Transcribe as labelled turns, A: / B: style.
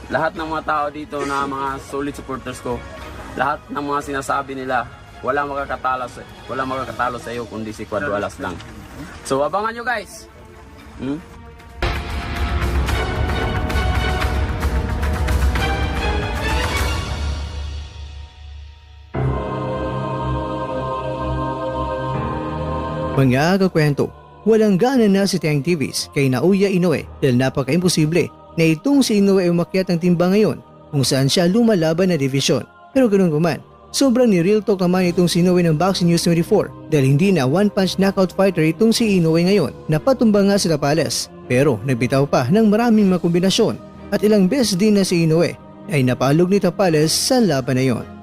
A: lahat ng mga tao dito na mga solid supporters ko, lahat ng mga sinasabi nila, wala makakatalo sa iyo kundi si Quadralas lang. So abangan nyo guys.
B: Mga kakwento, walang gana na si Tiang TVs kay Naoya Inoue dahil napaka-imposible na itong si Inoue ay umakyat ng timba ngayon kung saan siya lumalaban na division. Pero ganoon kuman, sobrang ni-real talk naman itong si Inoue ng Boxing News 24 dahil hindi na one-punch knockout fighter itong si Inoue ngayon. Napatumba nga sila Palace pero nagbitaw pa ng maraming mga kombinasyon at ilang beses din na si Inoue ay napalog ni Tapales sa laban na yon.